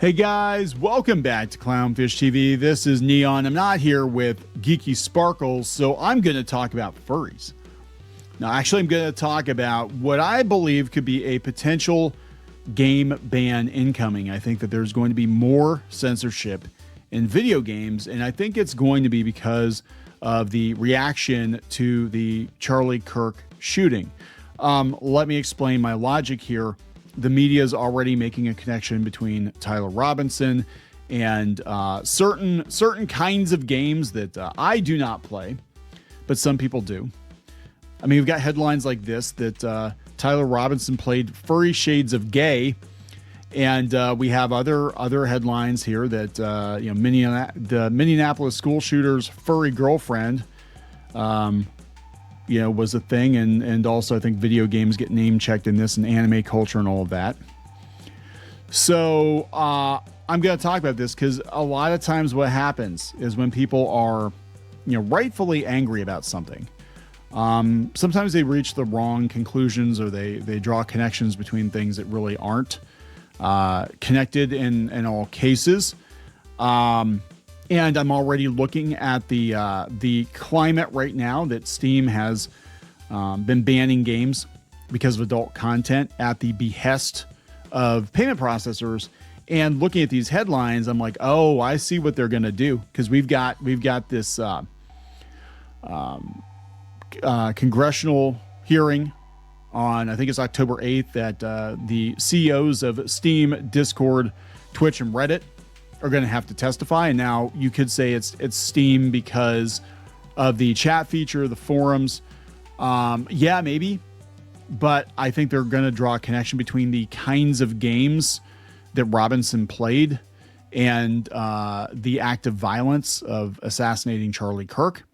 Hey guys, welcome back to Clownfish TV. This is Kneon. I'm not here with Geeky Sparkles, so I'm going to talk about furries. Now, actually, I'm going to talk about what I believe could be a potential game ban incoming. I think that there's going to be more censorship in video games, and I think it's going to be because of the reaction to the Charlie Kirk shooting. Let me explain my logic here. The media is already making a connection between Tyler Robinson and certain kinds of games that I do not play, but some people do. I mean, we've got headlines like this that Tyler Robinson played Furry Shades of Gay, and we have other headlines here that the Minneapolis school shooter's furry girlfriend was a thing, and also I think video games get name checked in this and anime culture and all of that. So I'm going to talk about this because a lot of times what happens is when people are, rightfully angry about something, sometimes they reach the wrong conclusions or they draw connections between things that really aren't connected in all cases. And I'm already looking at the climate right now that Steam has been banning games because of adult content at the behest of payment processors. And looking at these headlines, I'm like, oh, I see what they're going to do, because we've got this congressional hearing on, I think it's October 8th, that the CEOs of Steam, Discord, Twitch, and Reddit are going to have to testify. And now you could say it's Steam because of the chat feature, the forums. Yeah, maybe. But I think they're going to draw a connection between the kinds of games that Robinson played and the act of violence of assassinating Charlie Kirk.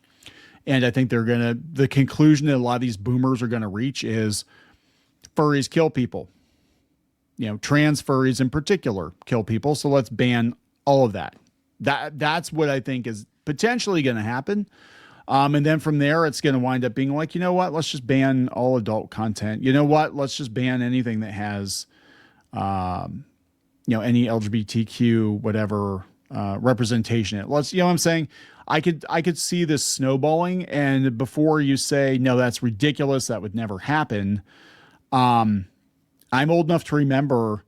And I think the conclusion that a lot of these boomers are going to reach is furries kill people. Trans furries in particular kill people. So let's ban all of that. That's what I think is potentially going to happen. And then from there, it's going to wind up being like, let's just ban all adult content. Let's just ban anything that has, any LGBTQ, whatever, representation. What I'm saying? I could see this snowballing. And before you say, no, that's ridiculous, that would never happen. I'm old enough to remember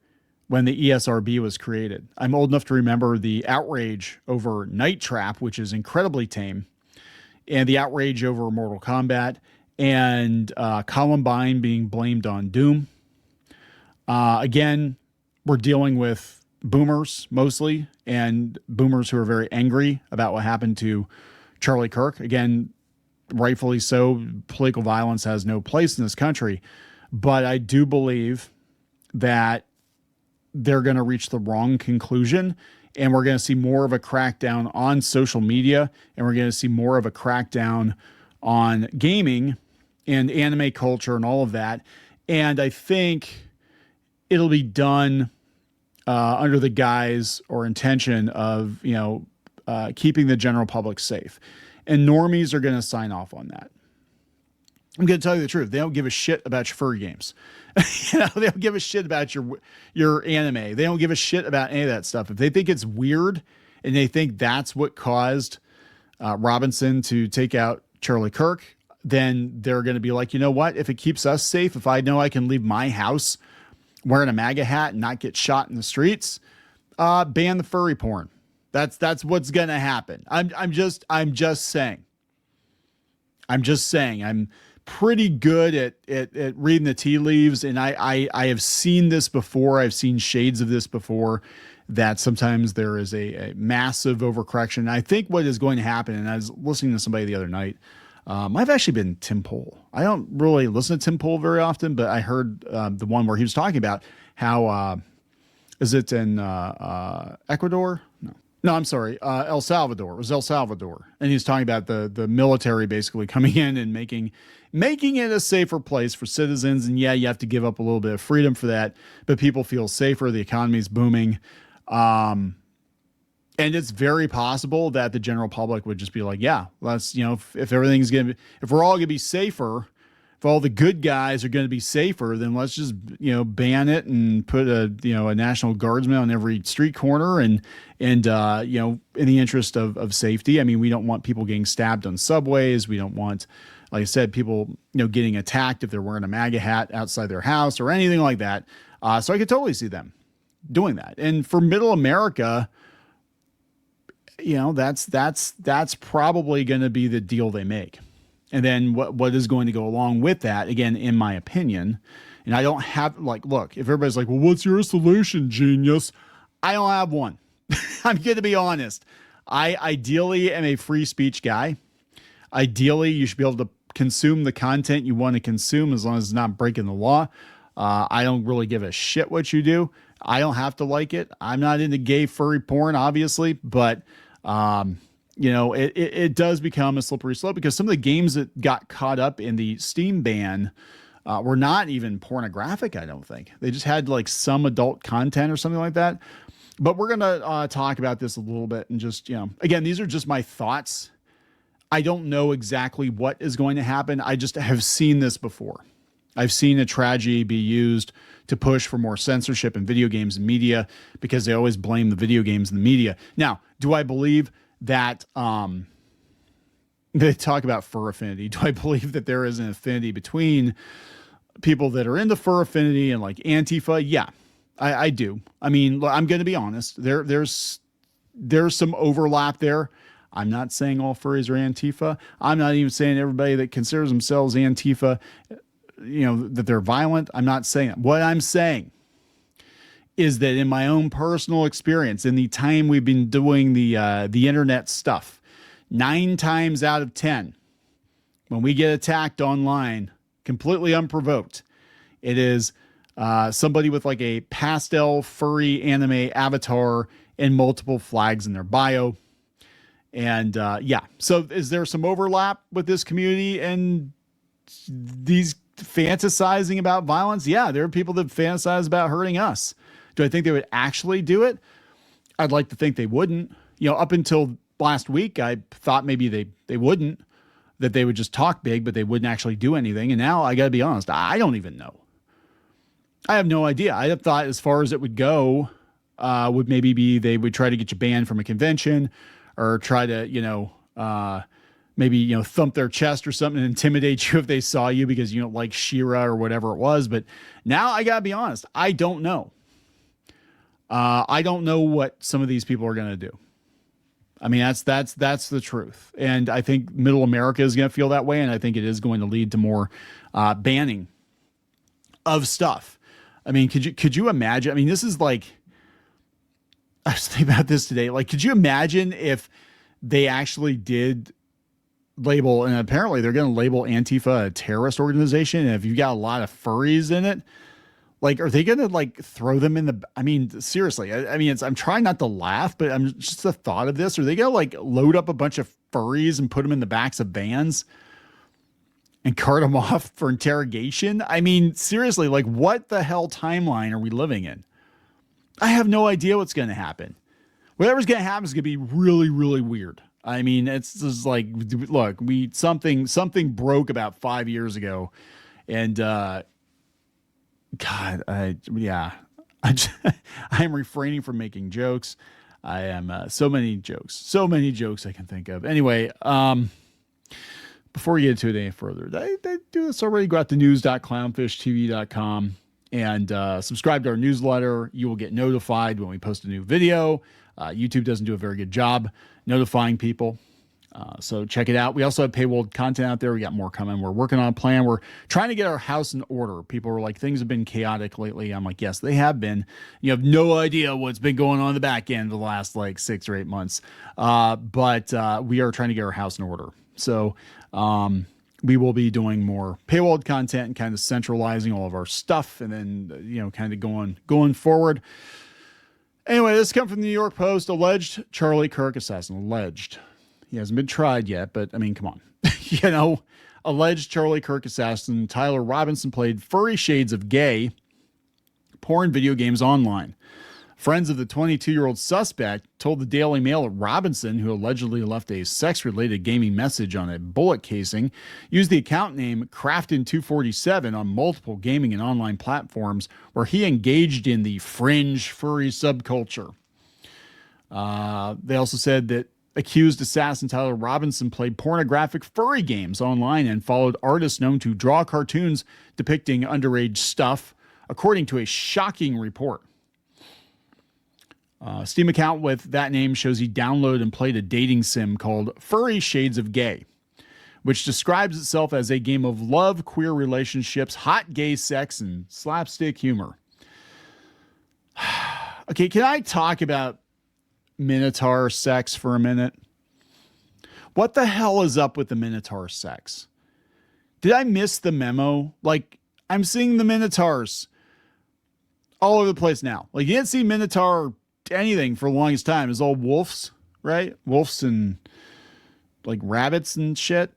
when the ESRB was created. I'm old enough to remember the outrage over Night Trap, which is incredibly tame, and the outrage over Mortal Kombat, and Columbine being blamed on Doom. Again, we're dealing with boomers mostly, and boomers who are very angry about what happened to Charlie Kirk. Again, rightfully so. Political violence has no place in this country, but I do believe that they're going to reach the wrong conclusion, and we're going to see more of a crackdown on social media, and we're going to see more of a crackdown on gaming and anime culture and all of that. And I think it'll be done under the guise or intention of, keeping the general public safe. And normies are going to sign off on that. I'm going to tell you the truth. They don't give a shit about your furry games. They don't give a shit about your anime. They don't give a shit about any of that stuff. If they think it's weird and they think that's what caused Robinson to take out Charlie Kirk, then they're going to be like, if it keeps us safe, if I know I can leave my house wearing a MAGA hat and not get shot in the streets, ban the furry porn. That's what's going to happen. I'm just saying. I'm pretty good at reading the tea leaves, and I have seen this before. I've seen shades of this before, that sometimes there is a massive overcorrection. I think what is going to happen, and I was listening to somebody the other night, might have actually been Tim Pool. I don't really listen to Tim Pool very often, but I heard the one where he was talking about how, is it in Ecuador? No, I'm sorry. El Salvador. It was El Salvador. And he's talking about the military basically coming in and making it a safer place for citizens. And yeah, you have to give up a little bit of freedom for that, but people feel safer. The economy's booming. And it's very possible that the general public would just be like, yeah, let's, if everything's if we're all going to be safer, if all the good guys are going to be safer, then let's just, ban it and put a National Guardsman on every street corner and in the interest of safety. I mean, we don't want people getting stabbed on subways. We don't want, like I said, people, getting attacked if they're wearing a MAGA hat outside their house or anything like that. So I could totally see them doing that. And for middle America, that's probably going to be the deal they make. And then what is going to go along with that, again, in my opinion, and I don't have, look, if everybody's like, well, what's your solution, genius? I don't have one. I'm going to be honest. I ideally am a free speech guy. Ideally, you should be able to consume the content you want to consume as long as it's not breaking the law. I don't really give a shit what you do. I don't have to like it. I'm not into gay furry porn, obviously, but it does become a slippery slope because some of the games that got caught up in the Steam ban were not even pornographic, I don't think. They just had some adult content or something like that. But we're going to talk about this a little bit and just, again, these are just my thoughts. I don't know exactly what is going to happen. I just have seen this before. I've seen a tragedy be used to push for more censorship in video games and media because they always blame the video games and the media. Now, do I believe that they talk about fur affinity? Do I believe that there is an affinity between people that are into fur affinity and Antifa? Yeah, I do. I mean, I'm going to be honest. There's some overlap there. I'm not saying all furries are Antifa. I'm not even saying everybody that considers themselves Antifa, that they're violent. I'm not saying that. What I'm saying is that in my own personal experience, in the time we've been doing the internet stuff, 9 times out of 10, when we get attacked online, completely unprovoked, it is somebody with a pastel furry anime avatar and multiple flags in their bio. And so is there some overlap with this community and these fantasizing about violence? Yeah, there are people that fantasize about hurting us. Do I think they would actually do it? I'd like to think they wouldn't. Up until last week, I thought maybe they wouldn't, that they would just talk big, but they wouldn't actually do anything. And now I got to be honest, I don't even know. I have no idea. I have thought as far as it would go, would maybe be they would try to get you banned from a convention or try to, maybe, thump their chest or something and intimidate you if they saw you because you don't like She-Ra or whatever it was. But now I gotta be honest, I don't know. I don't know what some of these people are going to do. I mean, that's the truth. And I think middle America is going to feel that way. And I think it is going to lead to more banning of stuff. I mean, could you imagine? I mean, this is I was thinking about this today. Could you imagine if they actually did label, and apparently they're going to label Antifa a terrorist organization. And if you've got a lot of furries in it, are they going to throw them in the, I mean, seriously, I mean, I'm trying not to laugh, but I'm just the thought of this. Are they going to load up a bunch of furries and put them in the backs of vans and cart them off for interrogation? I mean, seriously, what the hell timeline are we living in? I have no idea what's going to happen. Whatever's going to happen is going to be really, really weird. I mean, it's just look, something broke about 5 years ago, and God, I'm refraining from making jokes. I am so many jokes I can think of. Anyway, before we get into it any further, I do this already. Go out to news.clownfishtv.com and subscribe to our newsletter. You will get notified when we post a new video. YouTube doesn't do a very good job notifying people. So check it out. We also have paywall content out there. We got more coming. We're working on a plan. We're trying to get our house in order. People were like, things have been chaotic lately. I'm like, yes, they have been. You have no idea what's been going on in the back end the last 6 or 8 months. But we are trying to get our house in order. So we will be doing more paywall content and kind of centralizing all of our stuff and then, kind of going forward. Anyway, this comes from the New York Post. Alleged Charlie Kirk assassin. Alleged. He hasn't been tried yet, but I mean, come on. Alleged Charlie Kirk assassin Tyler Robinson played furry shades of gay porn video games online. Friends of the 22-year-old suspect told the Daily Mail that Robinson, who allegedly left a sex-related gaming message on a bullet casing, used the account name Crafton247 on multiple gaming and online platforms where he engaged in the fringe furry subculture. They also said that accused assassin Tyler Robinson played pornographic furry games online and followed artists known to draw cartoons depicting underage stuff, according to a shocking report. Steam account with that name shows he downloaded and played a dating sim called Furry Shades of Gay, which describes itself as a game of love, queer relationships, hot gay sex, and slapstick humor. Okay, can I talk about Minotaur sex for a minute? What the hell is up with the Minotaur sex? Did I miss the memo? Like, I'm seeing the Minotaurs all over the place now. Like, you didn't see Minotaur anything for the longest time. It's all wolves, right? Wolves and like rabbits and shit.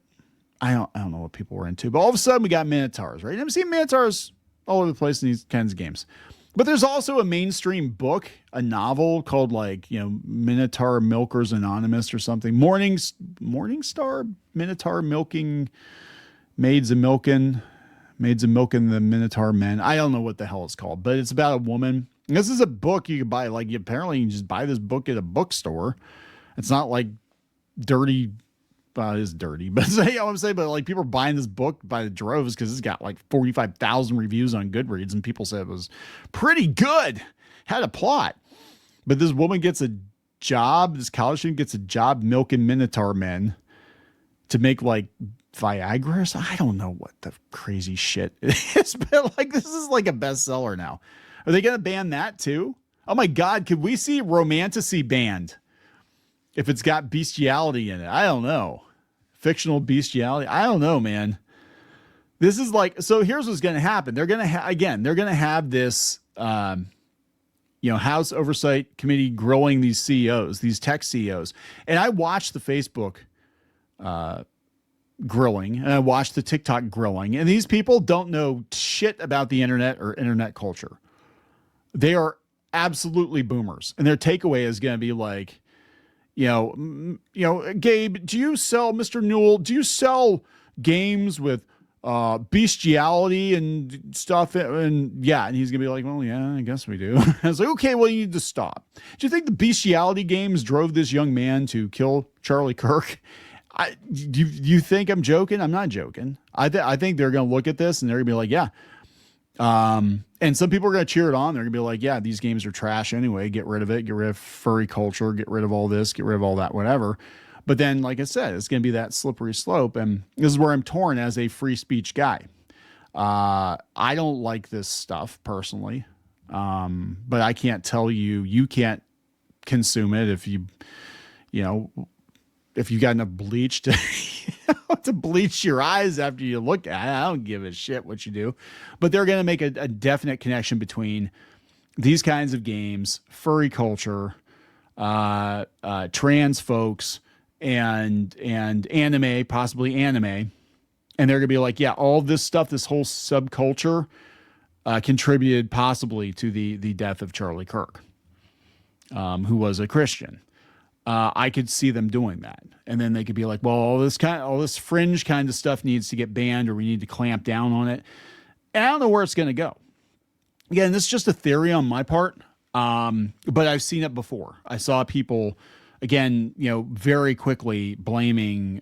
I don't know what people were into, but all of a sudden we got Minotaurs, right? I've seen Minotaurs all over the place in these kinds of games. But there's also a mainstream book, a novel called like, Minotaur Milkers Anonymous or something. Morningstar Minotaur Milking Maids of Milking the Minotaur Men. I don't know what the hell it's called, but it's about a woman. This is a book you can buy. Like, apparently you can just buy this book at a bookstore. It's not like dirty. It's dirty, but you know what I'm saying? But like, people are buying this book by the droves because it's got like 45,000 reviews on Goodreads, and people said it was pretty good. Had a plot. But this woman gets a job. This college student gets a job milking Minotaur men to make like Viagra. I don't know what the crazy shit it is, but like, this is like a bestseller now. Are they going to ban that too? Oh my God. Could we see romantasy banned if it's got bestiality in it? I don't know. Fictional bestiality. I don't know, man. This is like, so here's what's going to happen. They're going to they're going to have this, House Oversight Committee grilling these CEOs, these tech CEOs. And I watched the Facebook, grilling, and I watched the TikTok grilling, and these people don't know shit about the internet or internet culture. They are absolutely boomers, and their takeaway is going to be like, Gabe, do you sell, Mr. Newell, do you sell games with bestiality and stuff? And yeah, and he's gonna be like, well, yeah, I guess we do. I was like, okay, well, you need to stop. Do you think the bestiality games drove this young man to kill Charlie Kirk? Do you think I'm joking? I'm not joking. I think they're going to look at this and they're going to be like, yeah. And some people are going to cheer it on. They're going to be like, yeah, these games are trash anyway. Get rid of it. Get rid of furry culture. Get rid of all this. Get rid of all that, whatever. But then, like I said, it's going to be that slippery slope. And this is where I'm torn as a free speech guy. I don't like this stuff personally. But I can't tell you can't consume it if if you got enough bleach to, to bleach your eyes after you look at it. I don't give a shit what you do. But they're going to make a definite connection between these kinds of games, furry culture, trans folks, and anime, possibly anime. And they're going to be like, yeah, all this stuff, this whole subculture contributed possibly to the death of Charlie Kirk, who was a Christian. I could see them doing that. And then they could be like, well, all this fringe kind of stuff needs to get banned, or we need to clamp down on it. And I don't know where it's going to go. Again, this is just a theory on my part. But I've seen it before. I saw people, again, very quickly blaming,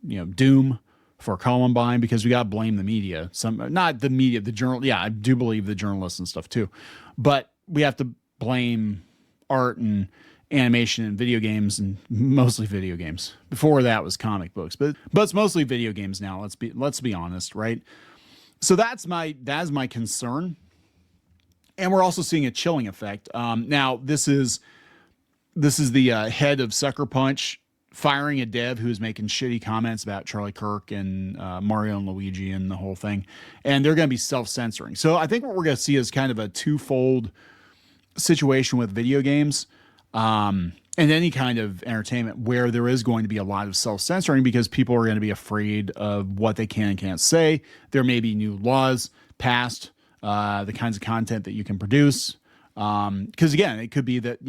Doom for Columbine, because we got to blame the media. Not the media, the journal. Yeah, I do believe the journalists and stuff too. But we have to blame art and animation and video games, and mostly video games. Before that was comic books, but it's mostly video games now. Let's be honest, right? So that's my concern. And we're also seeing a chilling effect. Now this is the head of Sucker Punch firing a dev who's making shitty comments about Charlie Kirk and Mario and Luigi and the whole thing. And they're going to be self-censoring. So I think what we're going to see is kind of a twofold situation with video games. And any kind of entertainment where there is going to be a lot of self-censoring, because people are going to be afraid of what they can and can't say. There may be new laws passed, the kinds of content that you can produce, Because again, it could be that,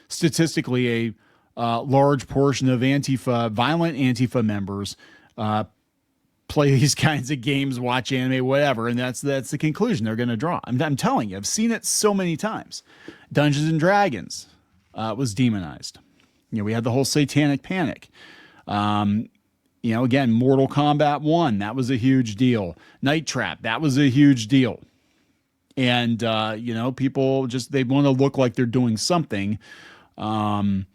statistically a large portion of violent Antifa members play these kinds of games, watch anime, whatever, and that's the conclusion they're going to draw. I'm telling you, I've seen it so many times. Dungeons and Dragons was demonized. We had the whole satanic panic. Again, Mortal Kombat 1, that was a huge deal. Night Trap, that was a huge deal. And, people they want to look like they're doing something. And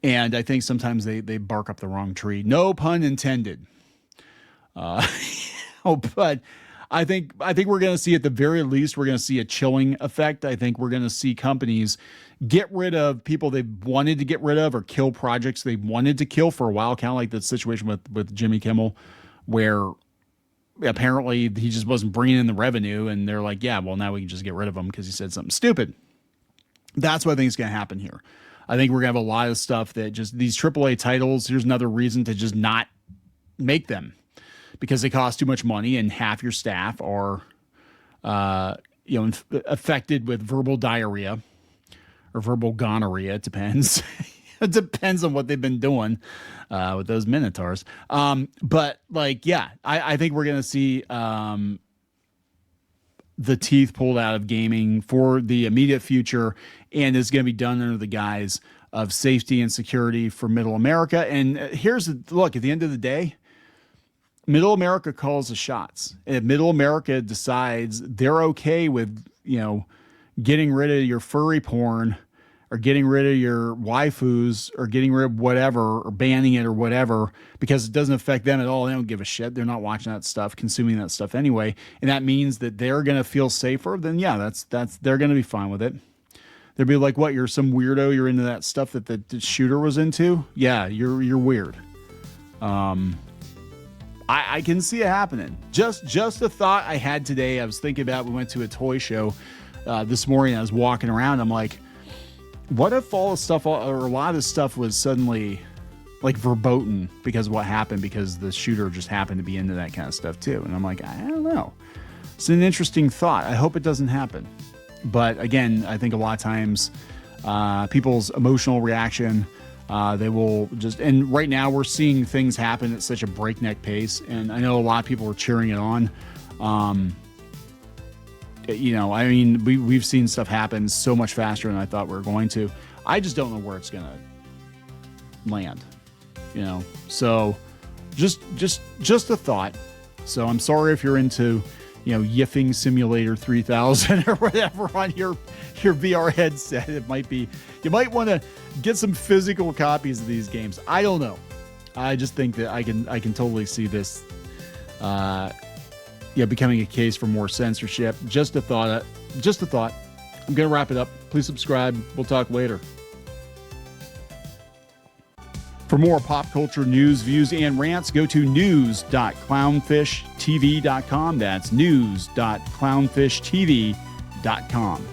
I think sometimes they bark up the wrong tree. No pun intended. But I think we're going to see, at the very least, we're going to see a chilling effect. I think we're going to see companies get rid of people they wanted to get rid of, or kill projects they wanted to kill for a while, kind of like the situation with Jimmy Kimmel, where apparently he just wasn't bringing in the revenue, and they're like, yeah, well, now we can just get rid of him because he said something stupid. That's what I think is going to happen here. I think we're going to have a lot of stuff that just these AAA titles, here's another reason to just not make them, because they cost too much money and half your staff are, affected with verbal diarrhea or verbal gonorrhea. It depends. It depends on what they've been doing with those minotaurs. But I think we're going to see the teeth pulled out of gaming for the immediate future, and it's going to be done under the guise of safety and security for Middle America. And here's the look, at the end of the day, Middle America calls the shots. And if Middle America decides they're okay with, getting rid of your furry porn, or getting rid of your waifus, or getting rid of whatever, or banning it or whatever, because it doesn't affect them at all. They don't give a shit. They're not watching that stuff, consuming that stuff anyway. And that means that they're going to feel safer. Then yeah, they're going to be fine with it. They'll be like, what? You're some weirdo. You're into that stuff that the shooter was into. Yeah, you're weird. I can see it happening. Just a thought I had today. I was thinking about, we went to a toy show this morning. I was walking around. I'm like, what if all the stuff, or a lot of this stuff, was suddenly like verboten because of what happened, because the shooter just happened to be into that kind of stuff too? And I'm like, I don't know. It's an interesting thought. I hope it doesn't happen. But again, I think a lot of times people's emotional reaction, they will just, and right now we're seeing things happen at such a breakneck pace. And I know a lot of people are cheering it on. We've seen stuff happen so much faster than I thought we were going to. I just don't know where it's going to land, so just a thought. So I'm sorry if you're into, Yiffing Simulator 3000 or whatever on your VR headset. It might be, you might want to get some physical copies of these games. I don't know. I just think that I can totally see this, becoming a case for more censorship. Just a thought. I'm going to wrap it up. Please subscribe. We'll talk later. For more pop culture news, views, and rants, go to news.clownfishtv.com. That's news.clownfishtv.com.